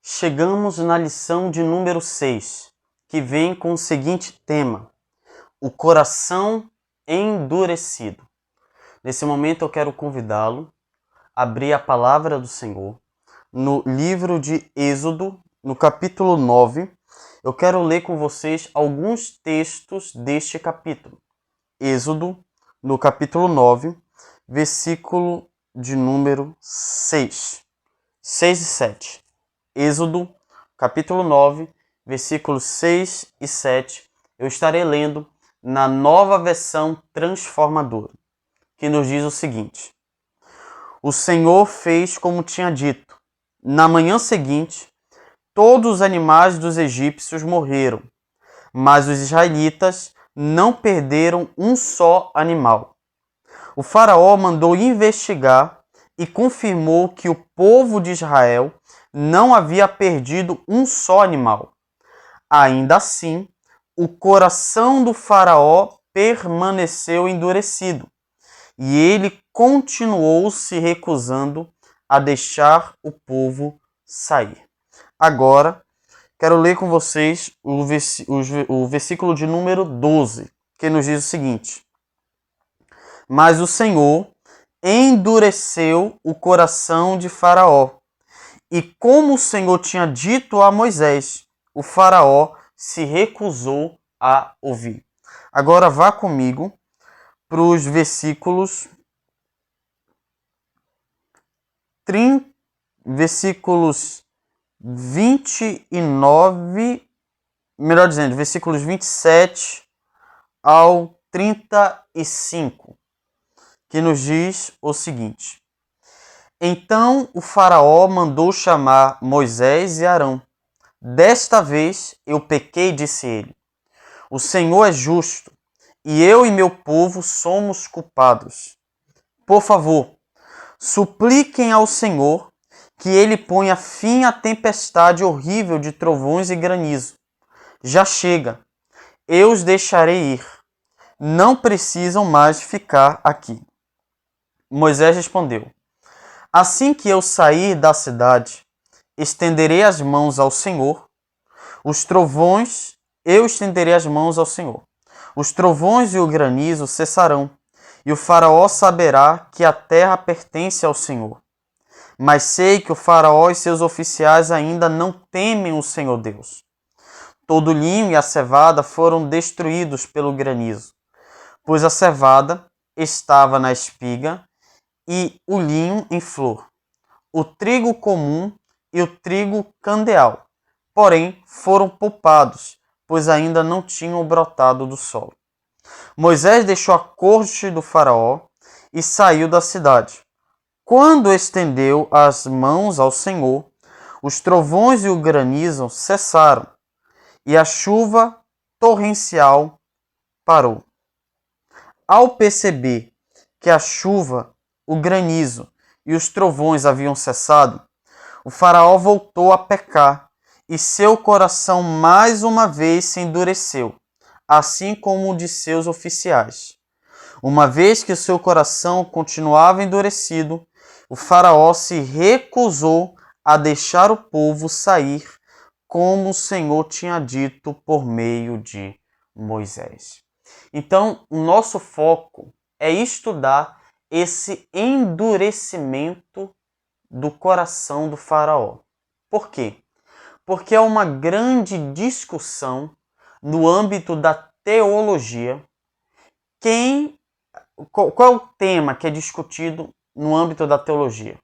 Chegamos na lição de número 6, que vem com o seguinte tema: o coração endurecido. Nesse momento eu quero convidá-lo a abrir a palavra do Senhor no livro de Êxodo, no capítulo 9. Eu quero ler com vocês alguns textos deste capítulo. Êxodo, no capítulo 9, versículo de número 6 e 7. Êxodo, capítulo 9, versículos 6 e 7. Eu estarei lendo na Nova Versão Transformadora, que nos diz o seguinte: o Senhor fez como tinha dito. Na manhã seguinte, todos os animais dos egípcios morreram, mas os israelitas não perderam um só animal. O faraó mandou investigar e confirmou que o povo de Israel não havia perdido um só animal. Ainda assim, o coração do faraó permaneceu endurecido e ele continuou se recusando a deixar o povo sair. Agora, quero ler com vocês o versículo de número 12, que nos diz o seguinte: mas o Senhor endureceu o coração de Faraó, e como o Senhor tinha dito a Moisés, o Faraó se recusou a ouvir. Agora vá comigo para os versículos 29, melhor dizendo, versículos 27 ao 35, que nos diz o seguinte: então o faraó mandou chamar Moisés e Arão. Desta vez eu pequei, disse ele. O Senhor é justo, e eu e meu povo somos culpados. Por favor, supliquem ao Senhor que ele ponha fim à tempestade horrível de trovões e granizo. Já chega, eu os deixarei ir. Não precisam mais ficar aqui. Moisés respondeu: assim que eu sair da cidade, estenderei as mãos ao Senhor. Eu estenderei as mãos ao Senhor. Os trovões e o granizo cessarão, e o faraó saberá que a terra pertence ao Senhor. Mas sei que o faraó e seus oficiais ainda não temem o Senhor Deus. Todo o linho e a cevada foram destruídos pelo granizo, pois a cevada estava na espiga e o linho em flor, o trigo comum e o trigo candeal, porém foram poupados, pois ainda não tinham brotado do solo. Moisés deixou a corte do faraó e saiu da cidade. Quando estendeu as mãos ao Senhor, os trovões e o granizo cessaram, e a chuva torrencial parou. Ao perceber que a chuva, o granizo e os trovões haviam cessado, o faraó voltou a pecar, e seu coração mais uma vez se endureceu, assim como o de seus oficiais. Uma vez que seu coração continuava endurecido, o faraó se recusou a deixar o povo sair, como o Senhor tinha dito por meio de Moisés. Então, o nosso foco é estudar esse endurecimento do coração do faraó. Por quê? Porque é uma grande discussão no âmbito da teologia. Qual é o tema que é discutido no âmbito da teologia?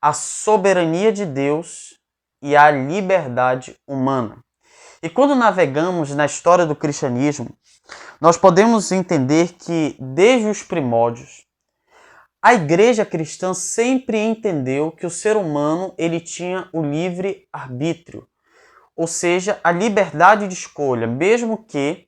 A soberania de Deus e a liberdade humana. E quando navegamos na história do cristianismo, nós podemos entender que, desde os primórdios, a igreja cristã sempre entendeu que o ser humano ele tinha o livre arbítrio, ou seja, a liberdade de escolha, mesmo que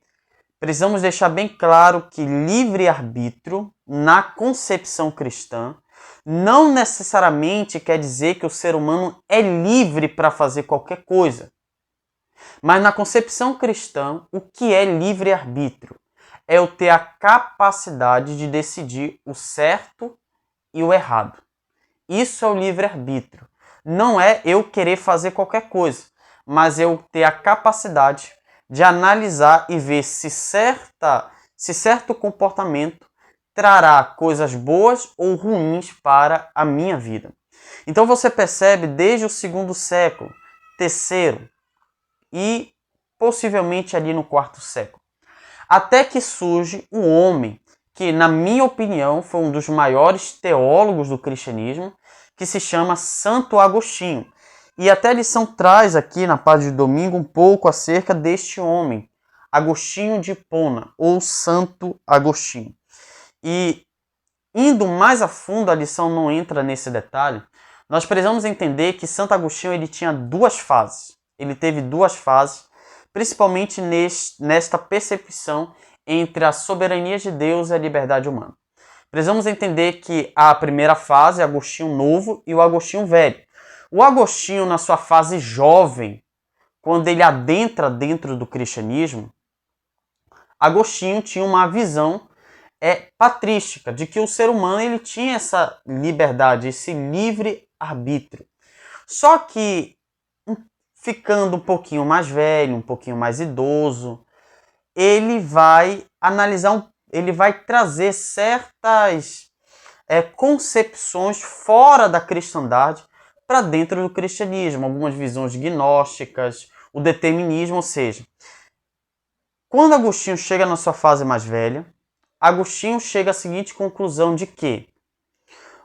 precisamos deixar bem claro que livre arbítrio, na concepção cristã, não necessariamente quer dizer que o ser humano é livre para fazer qualquer coisa. Mas na concepção cristã, o que é livre arbítrio? É eu ter a capacidade de decidir o certo e o errado. Isso é o livre-arbítrio. não é eu querer fazer qualquer coisa, mas eu ter a capacidade de analisar e ver se certo comportamento trará coisas boas ou ruins para a minha vida. Então você percebe desde o segundo século, terceiro e possivelmente ali no quarto século, até que surge um homem que, na minha opinião, foi um dos maiores teólogos do cristianismo, que se chama Santo Agostinho. E até a lição traz aqui na parte de domingo um pouco acerca deste homem, Agostinho de Hipona, ou Santo Agostinho. E indo mais a fundo, a lição não entra nesse detalhe, nós precisamos entender que Santo Agostinho ele tinha duas fases. Ele teve duas fases, principalmente nesta percepção entre a soberania de Deus e a liberdade humana. Precisamos entender que a primeira fase é Agostinho novo e o Agostinho velho. O Agostinho, na sua fase jovem, quando ele adentra dentro do cristianismo, Agostinho tinha uma visão patrística de que o ser humano ele tinha essa liberdade, esse livre arbítrio. Só que ficando um pouquinho mais velho, um pouquinho mais idoso, ele vai analisar, ele vai trazer certas concepções fora da cristandade para dentro do cristianismo, algumas visões gnósticas, o determinismo, ou seja, quando Agostinho chega na sua fase mais velha, Agostinho chega à seguinte conclusão de que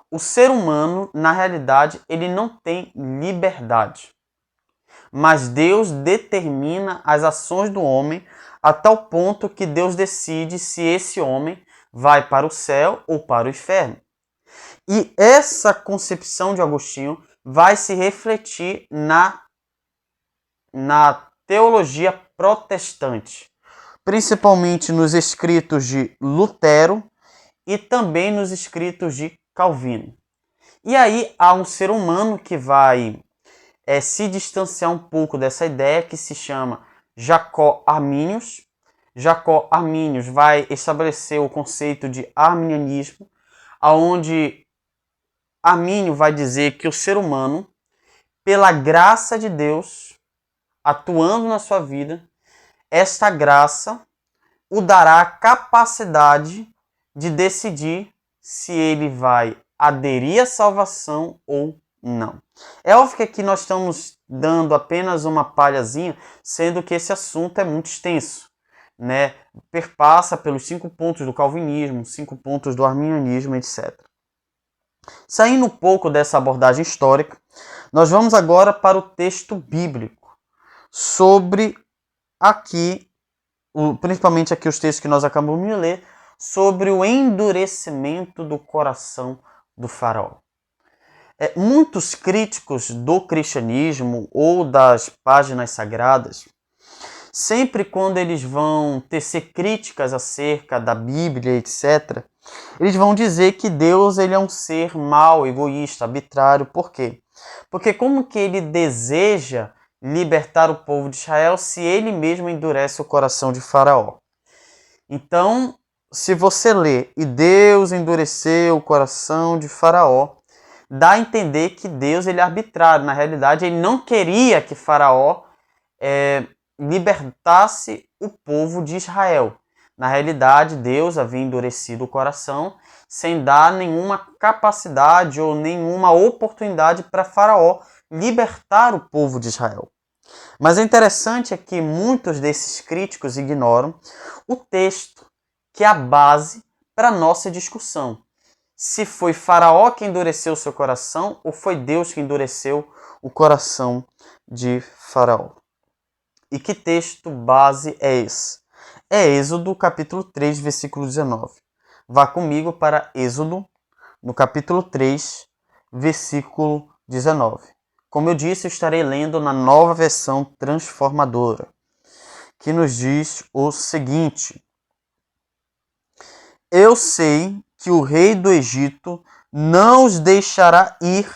o ser humano, na realidade, ele não tem liberdade. Mas Deus determina as ações do homem a tal ponto que Deus decide se esse homem vai para o céu ou para o inferno. E essa concepção de Agostinho vai se refletir na teologia protestante, principalmente nos escritos de Lutero e também nos escritos de Calvino. E aí há um ser humano que vai se distanciar um pouco dessa ideia, que se chama Jacó Arminius. Jacó Arminius vai estabelecer o conceito de arminianismo, onde Armínio vai dizer que o ser humano, pela graça de Deus, atuando na sua vida, esta graça o dará a capacidade de decidir se ele vai aderir à salvação ou não. É óbvio que aqui nós estamos dando apenas uma palhazinha, sendo que esse assunto é muito extenso, né? Perpassa pelos 5 pontos do calvinismo, 5 pontos do arminianismo, etc. Saindo um pouco dessa abordagem histórica, nós vamos agora para o texto bíblico, sobre aqui, principalmente aqui os textos que nós acabamos de ler, sobre o endurecimento do coração do faraó. Muitos críticos do cristianismo ou das páginas sagradas, sempre quando eles vão tecer críticas acerca da Bíblia, etc., eles vão dizer que Deus ele é um ser mau, egoísta, arbitrário. Por quê? Porque como que ele deseja libertar o povo de Israel se ele mesmo endurece o coração de Faraó? Então, se você lê, e Deus endureceu o coração de Faraó, dá a entender que Deus ele é arbitrário. Na realidade, ele não queria que Faraó libertasse o povo de Israel. Na realidade, Deus havia endurecido o coração sem dar nenhuma capacidade ou nenhuma oportunidade para Faraó libertar o povo de Israel. Mas é interessante que muitos desses críticos ignoram o texto, que é a base para a nossa discussão. Se foi Faraó que endureceu o seu coração ou foi Deus que endureceu o coração de Faraó. E que texto base é esse? É Êxodo capítulo 3, versículo 19. Vá comigo para Êxodo, no capítulo 3, versículo 19. Como eu disse, eu estarei lendo na nova versão transformadora, que nos diz o seguinte: Eu sei que o rei do Egito não os deixará ir,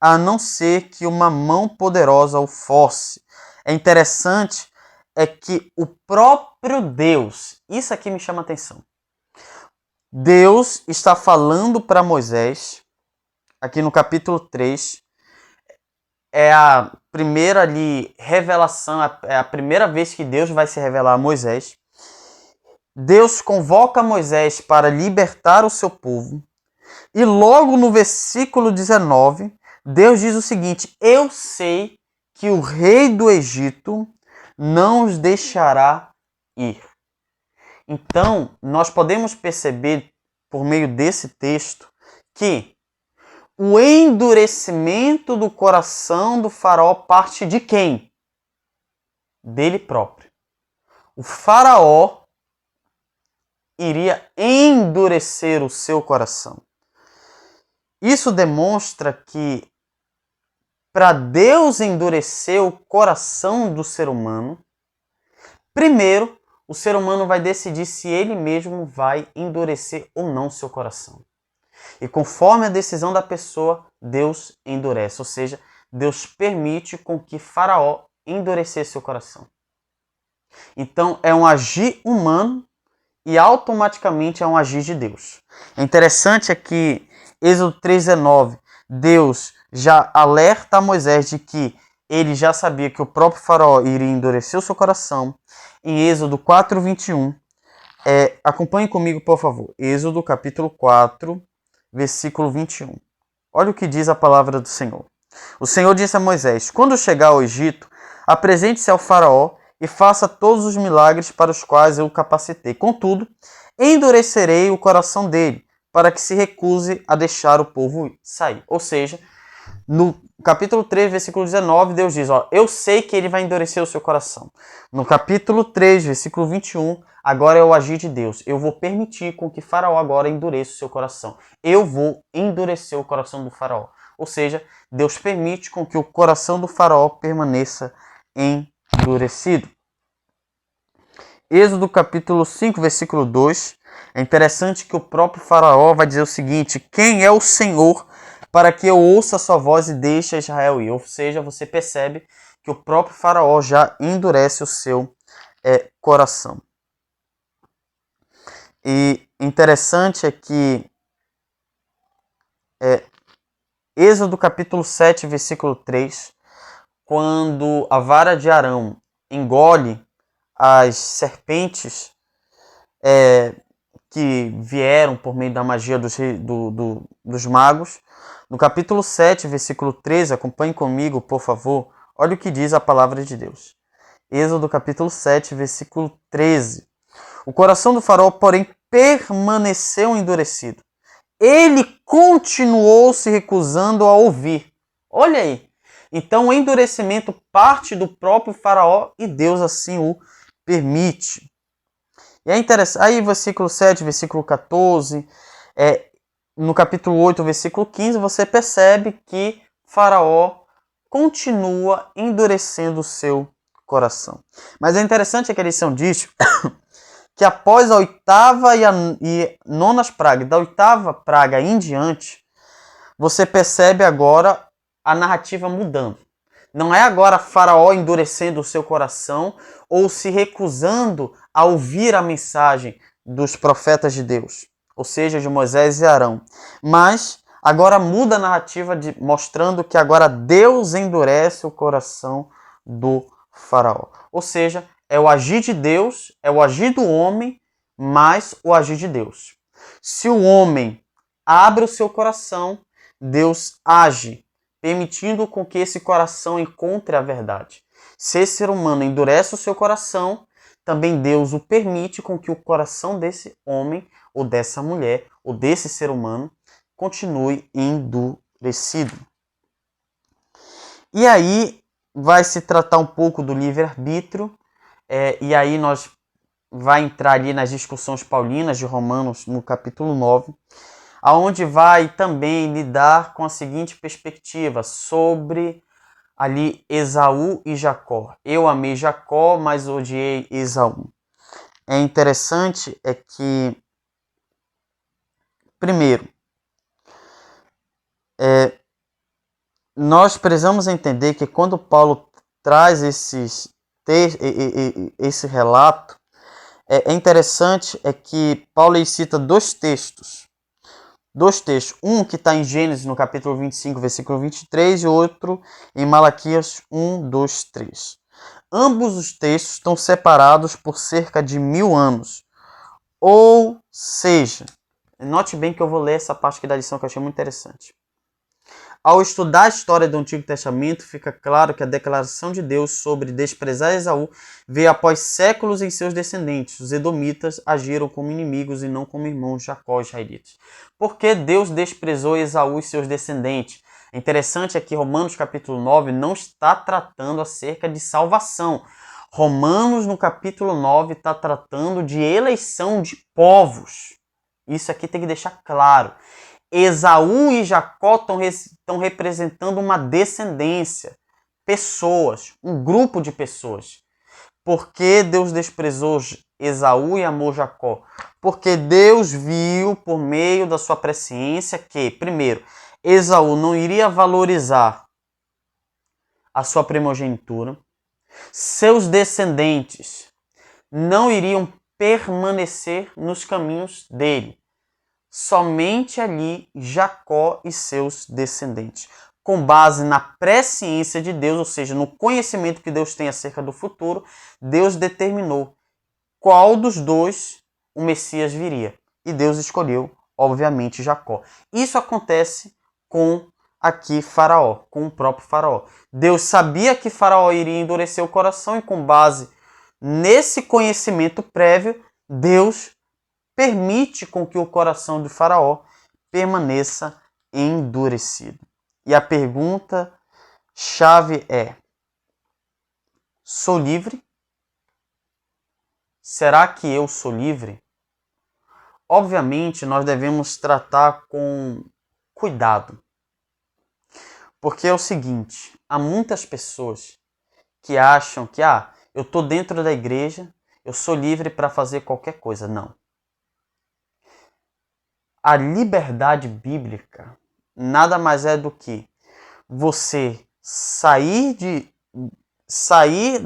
a não ser que uma mão poderosa o force. É interessante que o próprio Deus, isso aqui me chama a atenção, Deus está falando para Moisés, aqui no capítulo 3, é a primeira ali revelação, é a primeira vez que Deus vai se revelar a Moisés. Deus convoca Moisés para libertar o seu povo. E logo no versículo 19, Deus diz o seguinte: eu sei que o rei do Egito não os deixará ir. Então, nós podemos perceber, por meio desse texto, que o endurecimento do coração do faraó parte de quem? Dele próprio. O faraó iria endurecer o seu coração. Isso demonstra que para Deus endurecer o coração do ser humano, primeiro o ser humano vai decidir se ele mesmo vai endurecer ou não seu coração. E conforme a decisão da pessoa, Deus endurece. Ou seja, Deus permite com que Faraó endurecesse seu coração. Então é um agir humano e automaticamente é um agir de Deus. É interessante é que Êxodo 3,19, Deus já alerta a Moisés de que ele já sabia que o próprio Faraó iria endurecer o seu coração. Em Êxodo 4,21, acompanhe comigo, por favor. Êxodo capítulo 4, versículo 21. Olha o que diz a palavra do Senhor. O Senhor disse a Moisés: quando chegar ao Egito, apresente-se ao Faraó e faça todos os milagres para os quais eu o capacitei. Contudo, endurecerei o coração dele, para que se recuse a deixar o povo sair. Ou seja, no capítulo 3, versículo 19, Deus diz, eu sei que ele vai endurecer o seu coração. No capítulo 3, versículo 21, agora é o agir de Deus. Eu vou permitir com que Faraó agora endureça o seu coração. Eu vou endurecer o coração do Faraó. Ou seja, Deus permite com que o coração do Faraó permaneça endurecido. Êxodo capítulo 5, versículo 2. É interessante que o próprio Faraó vai dizer o seguinte: quem é o Senhor para que eu ouça a sua voz e deixe Israel ir? Ou seja, você percebe que o próprio Faraó já endurece o seu coração. E interessante é que Êxodo capítulo 7, versículo 3, quando a vara de Arão engole as serpentes que vieram por meio da magia dos magos, no capítulo 7, versículo 13, acompanhe comigo, por favor, olha o que diz a palavra de Deus. Êxodo capítulo 7, versículo 13. O coração do faraó, porém, permaneceu endurecido. Ele continuou se recusando a ouvir. Olha aí. Então o endurecimento parte do próprio faraó e Deus assim o permite. E é interessante. Aí versículo 7, versículo 14, no capítulo 8, versículo 15, você percebe que Faraó continua endurecendo o seu coração. Mas é interessante que a lição diz que após a oitava e nonas pragas, da oitava praga em diante, você percebe agora a narrativa mudando. Não é agora Faraó endurecendo o seu coração ou se recusando a ouvir a mensagem dos profetas de Deus, ou seja, de Moisés e Arão. Mas agora muda a narrativa mostrando que agora Deus endurece o coração do Faraó. Ou seja, é o agir de Deus, é o agir do homem, mais o agir de Deus. Se o homem abre o seu coração, Deus age, permitindo com que esse coração encontre a verdade. Se esse ser humano endurece o seu coração, também Deus o permite com que o coração desse homem, ou dessa mulher, ou desse ser humano, continue endurecido. E aí vai se tratar um pouco do livre-arbítrio, e aí nós vai entrar ali nas discussões paulinas de Romanos no capítulo 9, aonde vai também lidar com a seguinte perspectiva sobre ali Esaú e Jacó. Eu amei Jacó, mas odiei Esaú. É interessante que, primeiro, nós precisamos entender que quando Paulo traz esse relato, é interessante que Paulo cita dois textos. dois textos. Um que está em Gênesis, no capítulo 25, versículo 23, e outro em Malaquias 1, 2, 3. Ambos os textos estão separados por cerca de 1000 anos. Ou seja, note bem que eu vou ler essa parte aqui da lição que eu achei muito interessante. Ao estudar a história do Antigo Testamento, fica claro que a declaração de Deus sobre desprezar Esaú veio após séculos em seus descendentes. Os edomitas agiram como inimigos e não como irmãos de Jacó e israelitas. Por que Deus desprezou Esaú e seus descendentes? É interessante é que Romanos capítulo 9 não está tratando acerca de salvação. Romanos no capítulo 9 está tratando de eleição de povos. Isso aqui tem que deixar claro. Esaú e Jacó estão representando uma descendência, pessoas, um grupo de pessoas. Por que Deus desprezou Esaú e amou Jacó? Porque Deus viu por meio da sua presciência que, primeiro, Esaú não iria valorizar a sua primogenitura, seus descendentes não iriam permanecer nos caminhos dele. Somente ali Jacó e seus descendentes. Com base na presciência de Deus, ou seja, no conhecimento que Deus tem acerca do futuro, Deus determinou qual dos dois o Messias viria. E Deus escolheu, obviamente, Jacó. Isso acontece com aqui Faraó, com o próprio Faraó. Deus sabia que Faraó iria endurecer o coração e com base nesse conhecimento prévio, Deus permite com que o coração de Faraó permaneça endurecido. E a pergunta chave é: sou livre? Será que eu sou livre? Obviamente, nós devemos tratar com cuidado. Porque é o seguinte, há muitas pessoas que acham que eu estou dentro da igreja, eu sou livre para fazer qualquer coisa. Não. A liberdade bíblica nada mais é do que você sair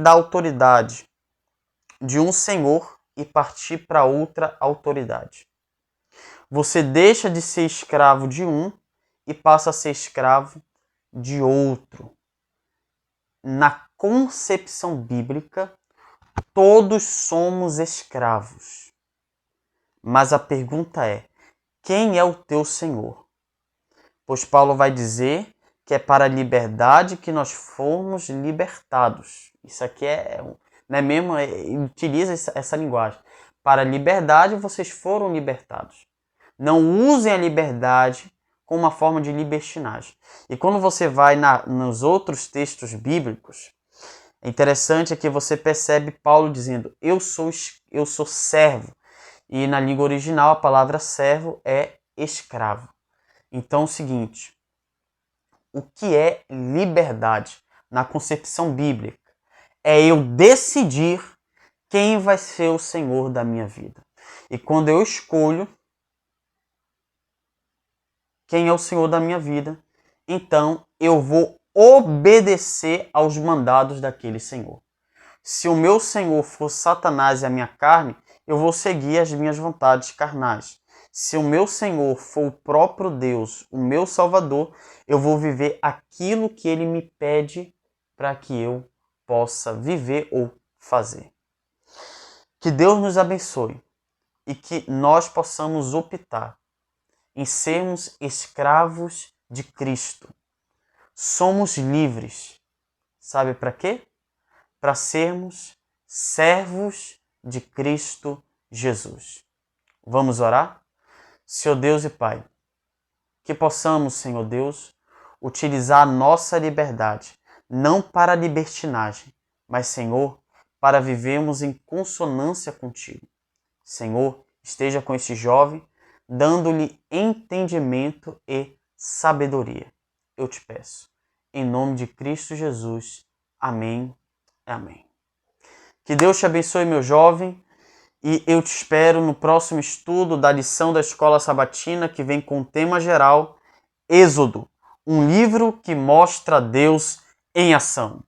da autoridade de um senhor e partir para outra autoridade. Você deixa de ser escravo de um e passa a ser escravo de outro. Na concepção bíblica, todos somos escravos. Mas a pergunta é: quem é o teu Senhor? Pois Paulo vai dizer que é para a liberdade que nós fomos libertados. Isso aqui não é mesmo? Utiliza essa linguagem. Para a liberdade vocês foram libertados. Não usem a liberdade como uma forma de libertinagem. E quando você vai nos outros textos bíblicos, é interessante que você percebe Paulo dizendo: eu sou servo. E na língua original a palavra servo é escravo. Então é o seguinte, o que é liberdade na concepção bíblica? É eu decidir quem vai ser o Senhor da minha vida. E quando eu escolho quem é o Senhor da minha vida, então eu vou obedecer aos mandados daquele Senhor. Se o meu Senhor for Satanás e a minha carne, eu vou seguir as minhas vontades carnais. Se o meu Senhor for o próprio Deus, o meu Salvador, eu vou viver aquilo que Ele me pede para que eu possa viver ou fazer. Que Deus nos abençoe e que nós possamos optar em sermos escravos de Cristo. Somos livres. Sabe para quê? Para sermos servos de Cristo Jesus. Vamos orar? Senhor Deus e Pai, que possamos, Senhor Deus, utilizar a nossa liberdade, não para libertinagem, mas, Senhor, para vivermos em consonância contigo. Senhor, esteja com esse jovem, dando-lhe entendimento e sabedoria. Eu te peço, em nome de Cristo Jesus. Amém. Amém. Que Deus te abençoe, meu jovem, e eu te espero no próximo estudo da lição da Escola Sabatina, que vem com o tema geral Êxodo, um livro que mostra Deus em ação.